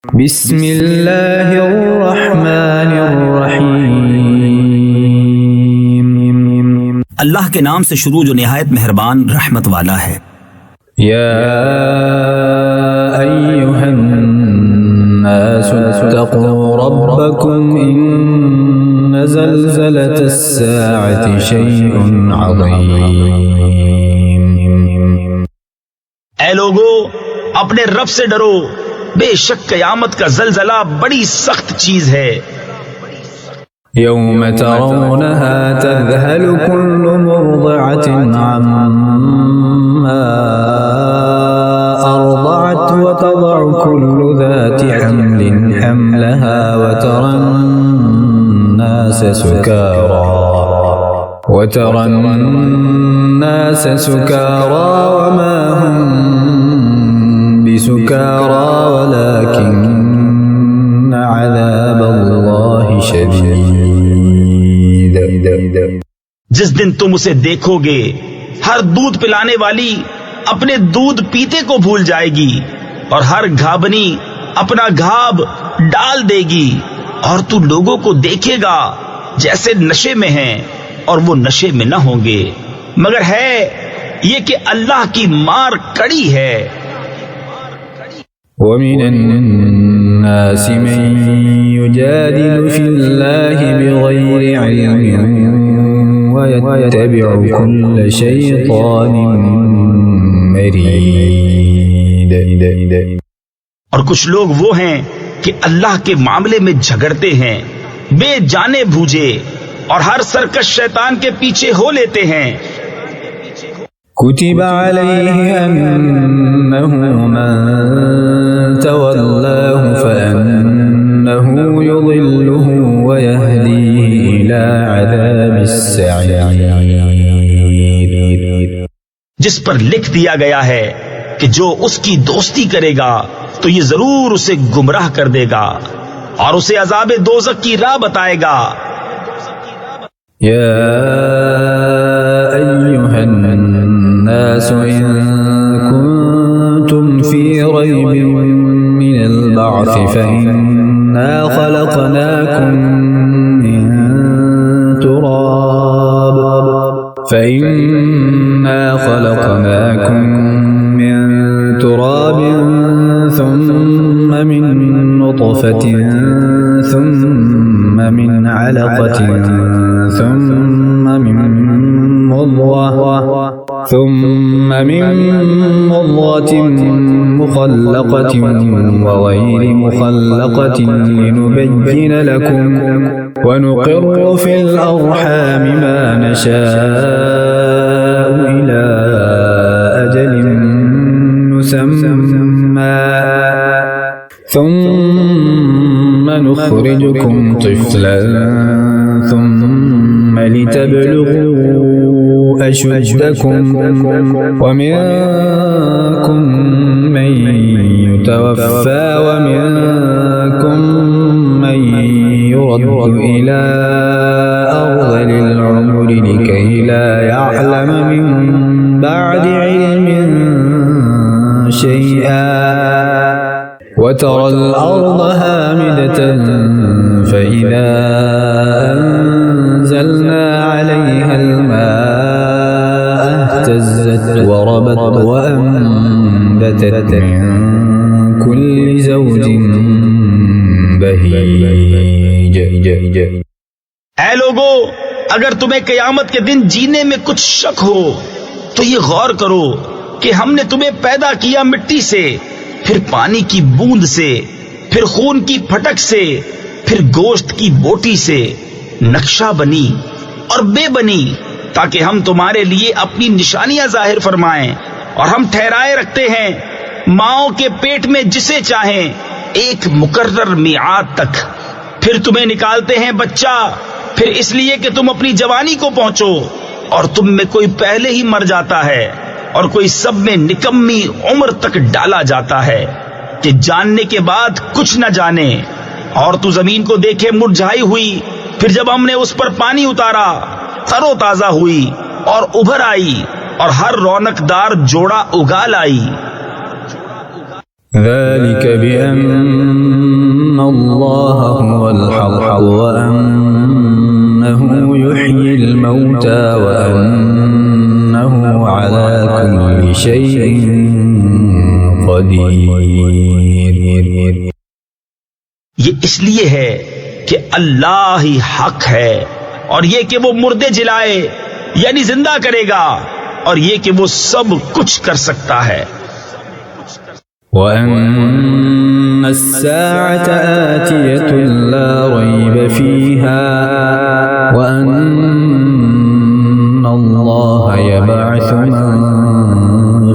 بسم اللہ الرحمن الرحیم، اللہ کے نام سے شروع جو نہایت مہربان رحمت والا ہے۔ یا ایھا الناس اتقوا ربکم ان زلزلۃ الساعۃ شیء عظیم۔ اے لوگو، اپنے رب سے ڈرو، بے شک قیامت کا زلزلہ بڑی سخت چیز ہے۔ یوم ترونها تذہل کل مرضعۃ عما ارضعت وتضع كل ذات حمل حملها وترى الناس سكارى وما هم بسكارى ولكن عذاب الله شديد۔ جس دن تم اسے دیکھو گے، ہر دودھ پلانے والی اپنے دودھ پیتے کو بھول جائے گی، اور ہر گھابنی اپنا گھاب ڈال دے گی، اور تو لوگوں کو دیکھے گا جیسے نشے میں ہیں، اور وہ نشے میں نہ ہوں گے، مگر ہے یہ کہ اللہ کی مار کڑی ہے۔ ومن الناس من يجادل في الله بغير علم ويتبع كل شيطان مريد۔ اور کچھ لوگ وہ ہیں کہ اللہ کے معاملے میں جھگڑتے ہیں، بے جانے بوجھے، اور ہر سرکش شیطان کے پیچھے ہو لیتے ہیں۔ كتب عليه أنه من تولاه فأنه يضله ويهديه إلى عذاب السعير۔ جس پر لکھ دیا گیا ہے کہ جو اس کی دوستی کرے گا تو یہ ضرور اسے گمراہ کر دے گا، اور اسے عذاب دوزخ کی راہ بتائے گا۔ یا ایھا الناس ان کنتم فی ریب من البعث فإنا خلقناكم من تراب ثم من نطفة ثم من علقة ثم من مضغة مخلقة وغير مخلقة لنبين لكم ونقر في الأرحام ما نشاء إلى أجل مسمى ثم نخرجكم طفلا ثم لتبلغوا أشدكم ومنكم من يتوفى ومنكم من يرد إلى أرذل العمر لكي لا يعلم من بعد علم شيئا وترى الأرض هامدة فإذا أنزلنا عليها الماء اهتزت وربت وأنبتت من كل زوج بهيج۔ اے لوگو، اگر تمہیں قیامت کے دن جینے میں کچھ شک ہو تو یہ غور کرو کہ ہم نے تمہیں پیدا کیا مٹی سے، پھر پانی کی بوند سے، پھر خون کی پھٹک سے، پھر گوشت کی بوٹی سے، نقشہ بنی اور بے بنی، تاکہ ہم تمہارے لیے اپنی نشانیاں ظاہر فرمائیں، اور ہم ٹھہرائے رکھتے ہیں ماؤں کے پیٹ میں جسے چاہیں ایک مقرر میعاد تک، پھر تمہیں نکالتے ہیں بچہ، پھر اس لیے کہ تم اپنی جوانی کو پہنچو، اور تم میں کوئی پہلے ہی مر جاتا ہے اور کوئی سب میں نکمی عمر تک ڈالا جاتا ہے کہ جاننے کے بعد کچھ نہ جانے۔ اور تو زمین کو دیکھے مرجھائی ہوئی، پھر جب ہم نے اس پر پانی اتارا تر و تازہ ہوئی اور ابھر آئی، اور ہر رونق دار جوڑا اگال آئی۔ ذلك بأن الله هو الحق وأنه يحيي الموتى وأنه على كل شيء قدير. یہ اس لیے ہے کہ اللہ ہی حق ہے، اور یہ کہ وہ مردے جلائے یعنی زندہ کرے گا، اور یہ کہ وہ سب کچھ کر سکتا ہے. وَأَنَّ السَّاعَةَ آتِيَةٌ لَا رَيْبَ فِيهَا وَأَنَّ اللَّهَ يَبْعَثُ مَن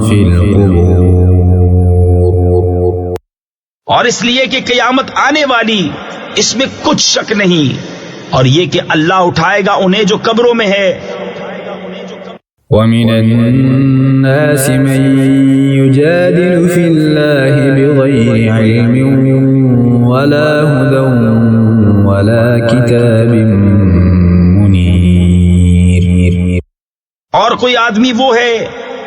فِي الْقُبُورِ. اور اس لیے کہ قیامت آنے والی، اس میں کچھ شک نہیں، اور یہ کہ اللہ اٹھائے گا انہیں جو قبروں میں ہے. وَمِنَ النَّاسِ مَن يُجَادِلُ فِي اللَّهِ بِغَيْرِ عِلْمٍ وَلَا هُدًى وَلَا كِتَابٍ مُنِيرٍ. اور کوئی آدمی وہ ہے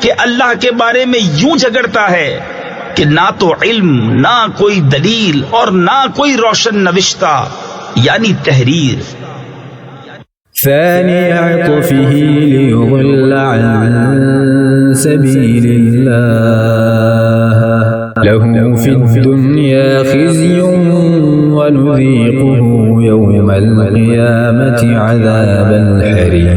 کہ اللہ کے بارے میں یوں جھگڑتا ہے کہ نہ تو علم، نہ کوئی دلیل، اور نہ کوئی روشن نوشتہ یعنی تحریر. ثاني عطفه ليضل عن سبيل الله له في الدنيا خزي ونذيقه يوم القيامة عذاب الحريق.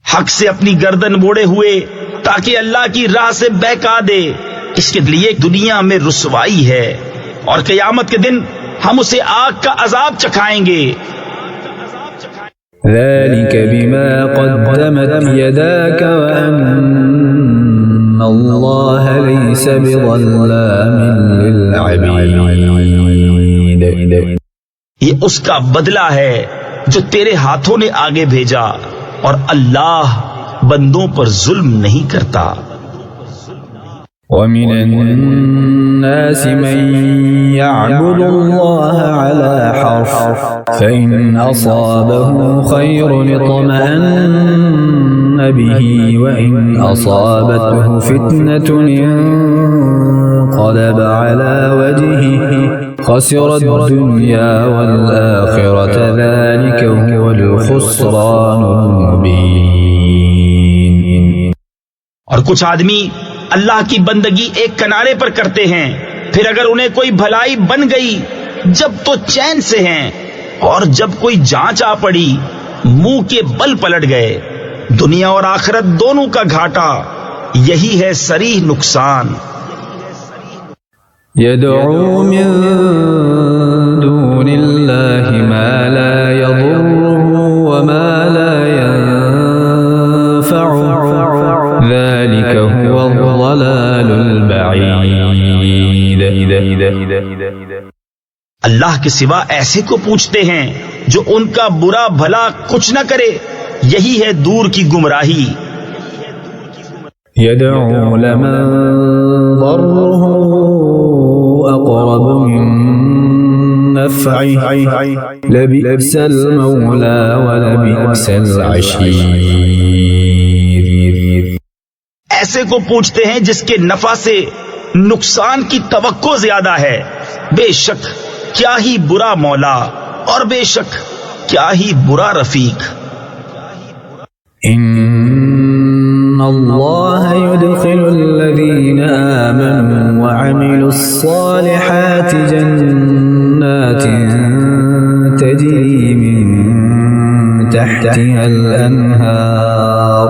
حق سے اپنی گردن موڑے ہوئے تاکہ اللہ کی راہ سے بہکا دے، اس کے لیے دنیا میں رسوائی ہے، اور قیامت کے دن ہم اسے آگ کا عذاب چکھائیں گے. ذلك بما قدمت يداك وأن الله ليس بظلام للعبيد. یہ اس کا بدلہ ہے جو تیرے ہاتھوں نے آگے بھیجا، اور اللہ بندوں پر ظلم نہیں کرتا. وَمِنَ النَّاسِ مَن يَعْبُدُ اللَّهَ عَلَى حَرْفٍ فَإِنْ أَصَابَهُ خَيْرٌ اطْمَأَنَّ بِهِ وَإِنْ أَصَابَتْهُ فِتْنَةٌ انقَلَبَ عَلَى وَجْهِهِ خَسِرَ الدُّنْيَا وَالْآخِرَةَ ذَلِكَ هُوَ الْخُسْرَانُ الْمُبِينُ. اور کچھ آدمی اللہ کی بندگی ایک کنارے پر کرتے ہیں، پھر اگر انہیں کوئی بھلائی بن گئی جب تو چین سے ہیں، اور جب کوئی جانچ آ پڑی منہ کے بل پلٹ گئے. دنیا اور آخرت دونوں کا گھاٹا، یہی ہے صریح نقصان. يدعو من دون الله ما لا يضره وما لا ينفعه ذلك هو الضلال البعيد. اللہ کے سوا ایسے کو پوچھتے ہیں جو ان کا برا بھلا کچھ نہ کرے، یہی ہے دور کی گمراہی. يدعو لمن ضره أقرب من نفعه لبئس المولى ولبئس العشير. ایسے کو پوچھتے ہیں جس کے نفع سے نقصان کی توقع زیادہ ہے، بے شک کیا ہی برا مولا، اور بے شک کیا ہی برا رفیق. إن الله يدخل الذين آمنوا وعملوا الصالحات جنات تجري من تحتها الأنهار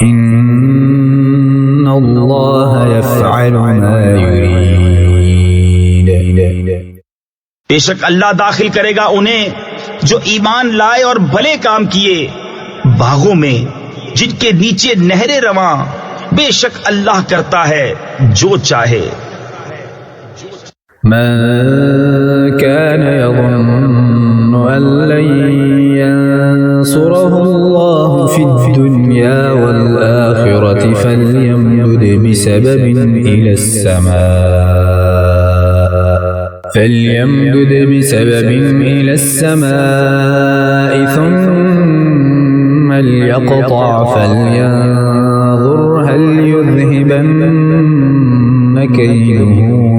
إن الله يفعل ما يريد. بے شک اللہ داخل کرے گا انہیں جو ایمان لائے اور بھلے کام کیے باغوں میں جن کے نیچے نہریں رواں. بے شک اللہ کرتا ہے جو چاہے. من كان يظن أن لن ينصره الله في الدنيا والآخرة فليمدد بسبب إلى السماء ثم ليقطع فلينظر هل يذهبن كيده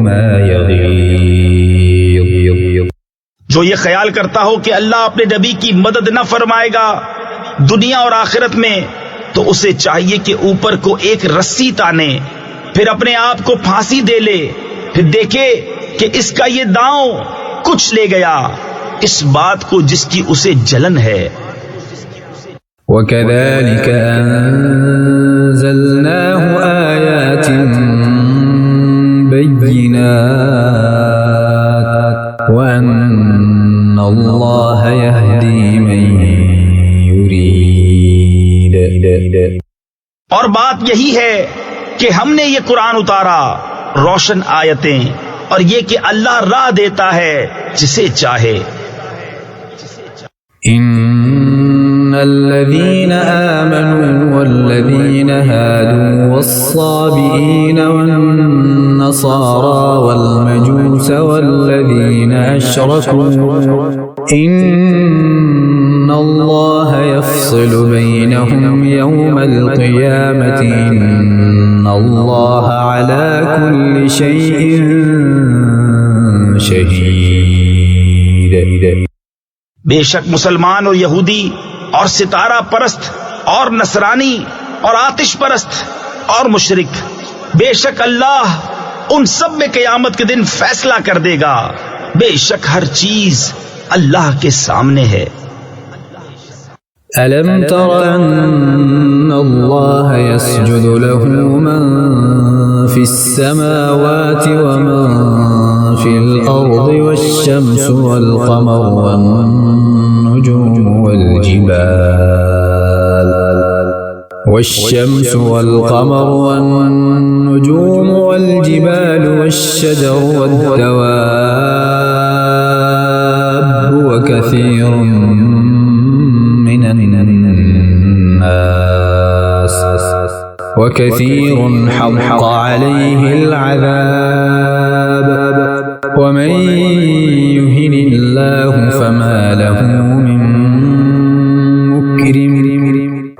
ما يغيظ. جو یہ خیال کرتا ہو کہ اللہ اپنے نبی کی مدد نہ فرمائے گا دنیا اور آخرت میں، تو اسے چاہیے کہ اوپر کو ایک رسی تانے، پھر اپنے آپ کو پھانسی دے لے، پھر دیکھے کہ اس کا یہ داؤں کچھ لے گیا اس بات کو جس کی اسے جلن ہے. وكذلك أنزلناه آيات بينات وأن الله يهدي من يريد. اور بات یہی ہے کہ ہم نے یہ قرآن اتارا روشن آیتیں، اور یہ کہ اللہ راہ دیتا ہے جسے چاہے. إن الذين آمنوا والذين هادوا والصابئين والنصارى والمجوس والذين أشركوا إن الله يفصل بينهم يوم القيامة إن الله على كل شيء شهيد. بے شک مسلمان اور یہودی اور ستارہ پرست اور نصرانی اور آتش پرست اور مشرک، بے شک اللہ ان سب میں قیامت کے دن فیصلہ کر دے گا. بے شک ہر چیز اللہ کے سامنے ہے. ألم تر أن الله يسجد له من في السماوات ومن في الأرض والشمس والقمر والنجوم والجبال والشجر والدواب وكثير من الناس وكثير حق عليه العذاب ومن يهن الله فما له من مكرم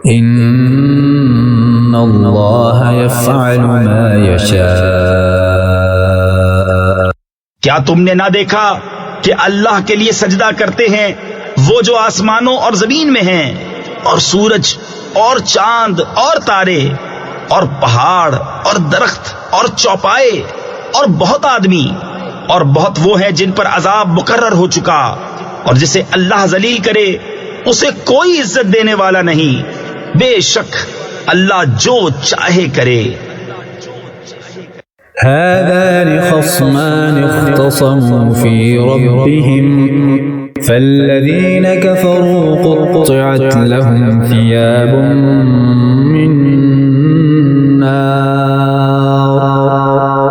إن الله يفعل ما يشاء. کیا تم نے نہ دیکھا کہ اللہ کے لیے سجدہ کرتے ہیں وہ جو آسمانوں اور زمین میں ہیں، اور سورج اور چاند اور تارے اور پہاڑ اور درخت اور چوپائے اور بہت آدمی اور بہت وہ ہیں جن پر عذاب مقرر ہو چکا، اور جسے اللہ ذلیل کرے اسے کوئی عزت دینے والا نہیں. بے شک اللہ جو چاہے کرے. هذان خصمان اختصموا في ربهم فالذين كفروا قطعت لهم ثياب من نار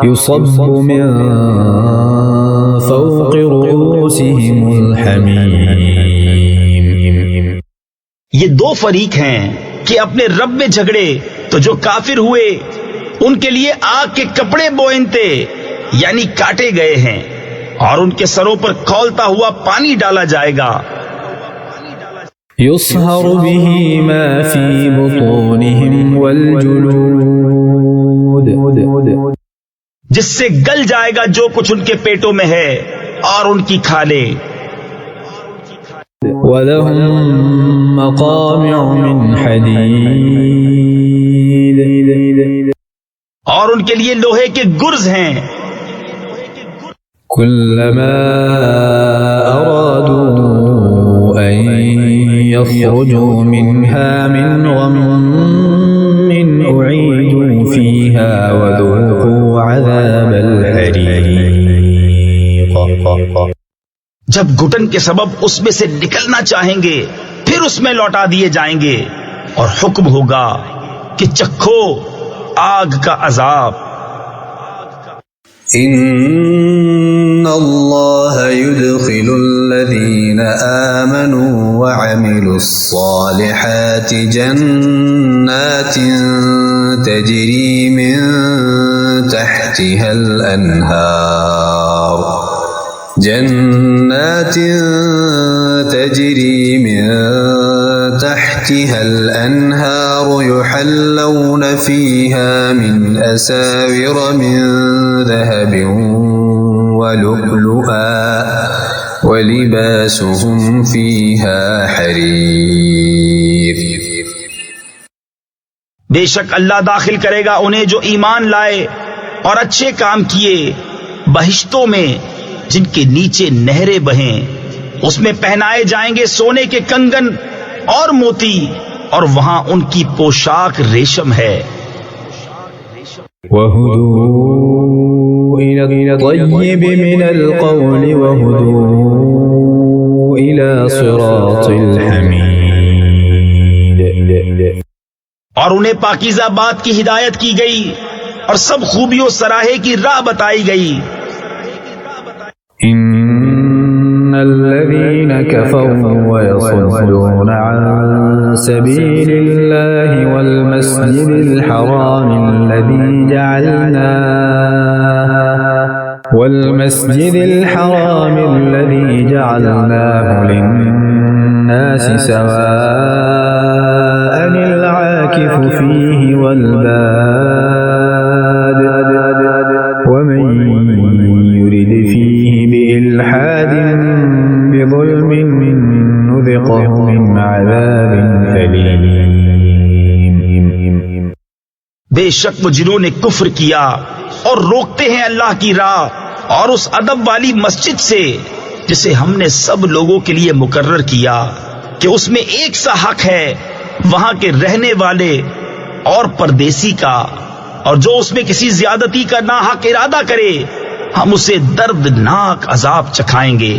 يصب من فوق رؤوسهم الحميم. یہ دو فریق ہیں کہ اپنے رب میں جھگڑے، تو جو کافر ہوئے ان کے لیے آگ کے کپڑے بوئنتے یعنی کاٹے گئے ہیں، اور ان کے سروں پر کھولتا ہوا پانی ڈالا جائے گا. يصهر به ما في بطونهم والجلود جس سے گل جائے گا جو کچھ ان کے پیٹوں میں ہے اور ان کی کھالیں. وَلَهُم مَّقَامِعُ مِنْ حَدِيدٍ اور ان کے لیے لوہے کے گرز ہیں. كُلَّمَا أَرَادُوا أَن يَخْرُجُوا مِنْهَا مِنْ غَمٍّ أُعِيدُوا فِيهَا وَذُوقُوا عَذَابَ الْحَرِيقِ. جب گھٹن کے سبب اس میں سے نکلنا چاہیں گے پھر اس میں لوٹا دیے جائیں گے، اور حکم ہوگا کہ چکھو آگ کا عذاب. إن الله يدخل الذين آمنوا وعملوا الصالحات جنات تجري من تحتها الأنهار جنات تجري من تحتها تحتها الأنهار يحلون فيها من أساور من ذهب ولؤلؤا ولباسهم فيها حرير. بے شک اللہ داخل کرے گا انہیں جو ایمان لائے اور اچھے کام کیے بہشتوں میں جن کے نیچے نہریں بہیں، اس میں پہنائے جائیں گے سونے کے کنگن اور موتی، اور وہاں ان کی پوشاک ریشم ہے. وهدوا إلى الطيب من القول وهدوا إلى صراط الحميد. اور انہیں پاکیزہ بات کی ہدایت کی گئی اور سب خوبیوں سراہے کی راہ بتائی گئی. إن الذين كفروا ويصدون عن سبيل الله والمسجد الحرام الذي جعلناه للناس سواء العاكف فيه والباد ومن يرد فيه بإلحاد بظلم نذقه من عذاب أليم. بے شک وہ جنہوں نے کفر کیا اور روکتے ہیں اللہ کی راہ اور اس ادب والی مسجد سے جسے ہم نے سب لوگوں کے لیے مقرر کیا کہ اس میں ایک سا حق ہے وہاں کے رہنے والے اور پردیسی کا، اور جو اس میں کسی زیادتی کا ناحق ارادہ کرے ہم اسے دردناک عذاب چکھائیں گے.